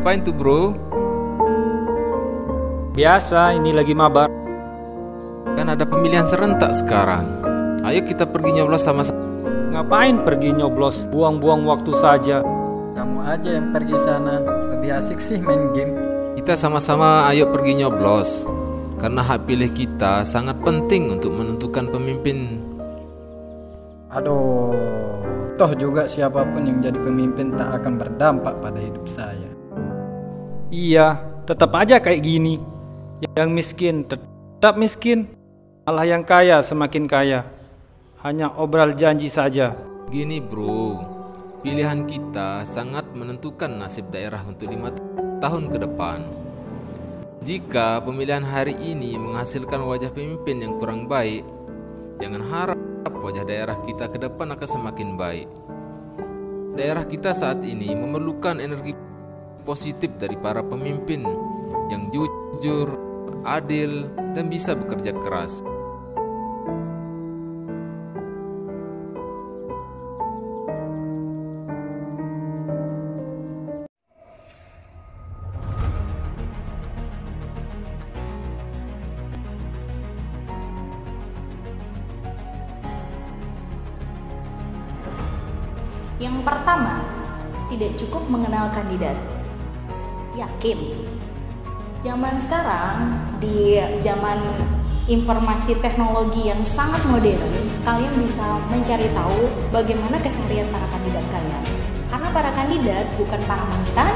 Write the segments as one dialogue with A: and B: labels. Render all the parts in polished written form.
A: Ngapain tuh bro?
B: Biasa, ini lagi mabar.
A: Kan ada pemilihan serentak sekarang. Ayo kita pergi nyoblos sama-sama.
B: Ngapain pergi nyoblos? Buang-buang waktu saja.
C: Kamu aja yang pergi sana. Lebih asik sih main game.
A: Kita sama-sama ayo pergi nyoblos. Karena hak pilih kita sangat penting untuk menentukan pemimpin.
C: Aduh, toh juga siapapun yang jadi pemimpin tak akan berdampak pada hidup saya.
B: Iya, tetap aja kayak gini. Yang miskin tetap miskin, malah yang kaya semakin kaya. Hanya obral janji saja.
A: Gini bro, pilihan kita sangat menentukan nasib daerah untuk 5 tahun ke depan. Jika pemilihan hari ini menghasilkan wajah pemimpin yang kurang baik, jangan harap wajah daerah kita ke depan akan semakin baik. Daerah kita saat ini memerlukan energi positif dari para pemimpin yang jujur, adil, dan bisa bekerja keras.
D: Yang pertama, tidak cukup mengenal kandidat. Yakin? Zaman sekarang, di zaman informasi teknologi yang sangat modern, kalian bisa mencari tahu bagaimana keseharian para kandidat kalian. Karena para kandidat bukan para mantan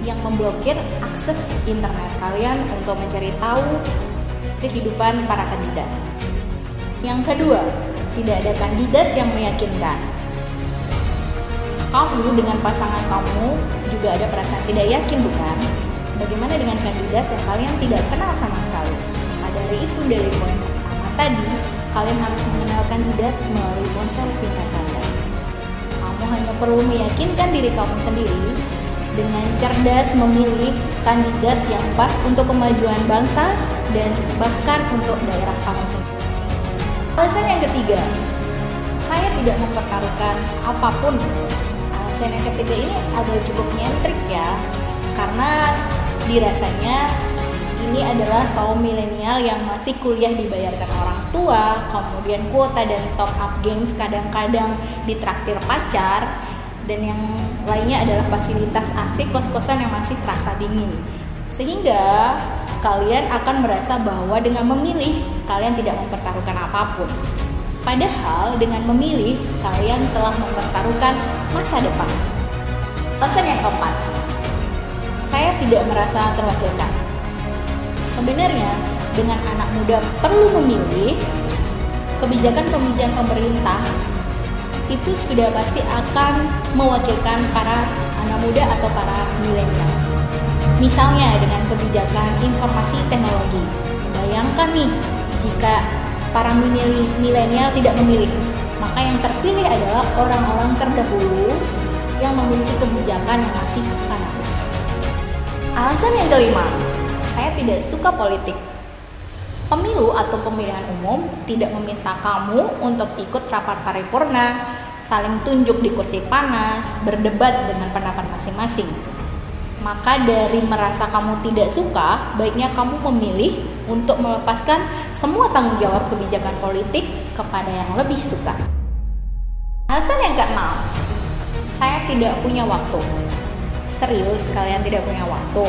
D: yang memblokir akses internet kalian untuk mencari tahu kehidupan para kandidat. Yang kedua, tidak ada kandidat yang meyakinkan. Kamu dengan pasangan kamu juga ada perasaan tidak yakin, bukan? Bagaimana dengan kandidat yang kalian tidak kenal sama sekali? Dari itu, dari poin pertama tadi, kalian harus mengenal kandidat melalui ponsel pintar kalian. Kamu hanya perlu meyakinkan diri kamu sendiri dengan cerdas memilih kandidat yang pas untuk kemajuan bangsa dan bahkan untuk daerah kamu sendiri. Alasan yang ketiga, saya tidak mempertaruhkan apapun. Alasan yang ketiga ini agak cukup nyentrik ya, karena dirasanya ini adalah kaum milenial yang masih kuliah dibayarkan orang tua, kemudian kuota dan top up games kadang-kadang ditraktir pacar, dan yang lainnya adalah fasilitas asik kos-kosan yang masih terasa dingin. Sehingga kalian akan merasa bahwa dengan memilih kalian tidak mempertaruhkan apapun. Padahal dengan memilih, kalian telah mempertaruhkan masa depan. Alasan yang keempat, saya tidak merasa terwakilkan. Sebenarnya, dengan anak muda perlu memilih, kebijakan pemerintah itu sudah pasti akan mewakilkan para anak muda atau para milenial. Misalnya dengan kebijakan informasi teknologi. Bayangkan nih, jika para milenial tidak memilih, maka yang terpilih adalah orang-orang terdahulu yang memiliki kebijakan yang masih fanatis. Alasan yang kelima, saya tidak suka politik. Pemilu atau pemilihan umum tidak meminta kamu untuk ikut rapat paripurna, saling tunjuk di kursi panas, berdebat dengan pendapat masing-masing. Maka dari merasa kamu tidak suka, baiknya kamu memilih untuk melepaskan semua tanggung jawab kebijakan politik kepada yang lebih suka. Alasan yang keenam, saya tidak punya waktu. Serius, kalian tidak punya waktu.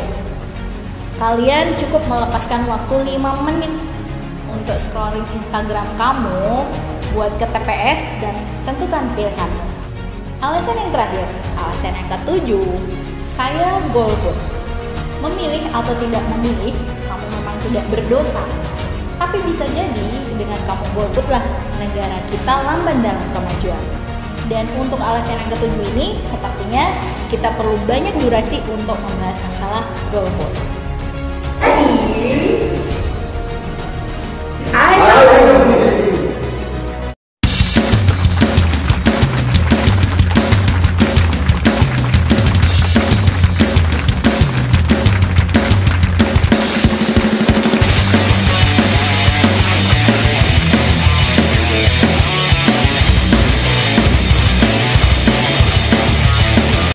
D: Kalian cukup melepaskan waktu 5 menit untuk scrolling Instagram kamu, buat ke TPS, dan tentukan pilihan. Alasan yang terakhir, alasan yang ketujuh, saya golput. Memilih atau tidak memilih, kamu memang tidak berdosa. Tapi bisa jadi dengan kamu golputlah negara kita lamban dalam kemajuan. Dan untuk alasan yang ketujuh ini, sepertinya kita perlu banyak durasi untuk membahas masalah golput.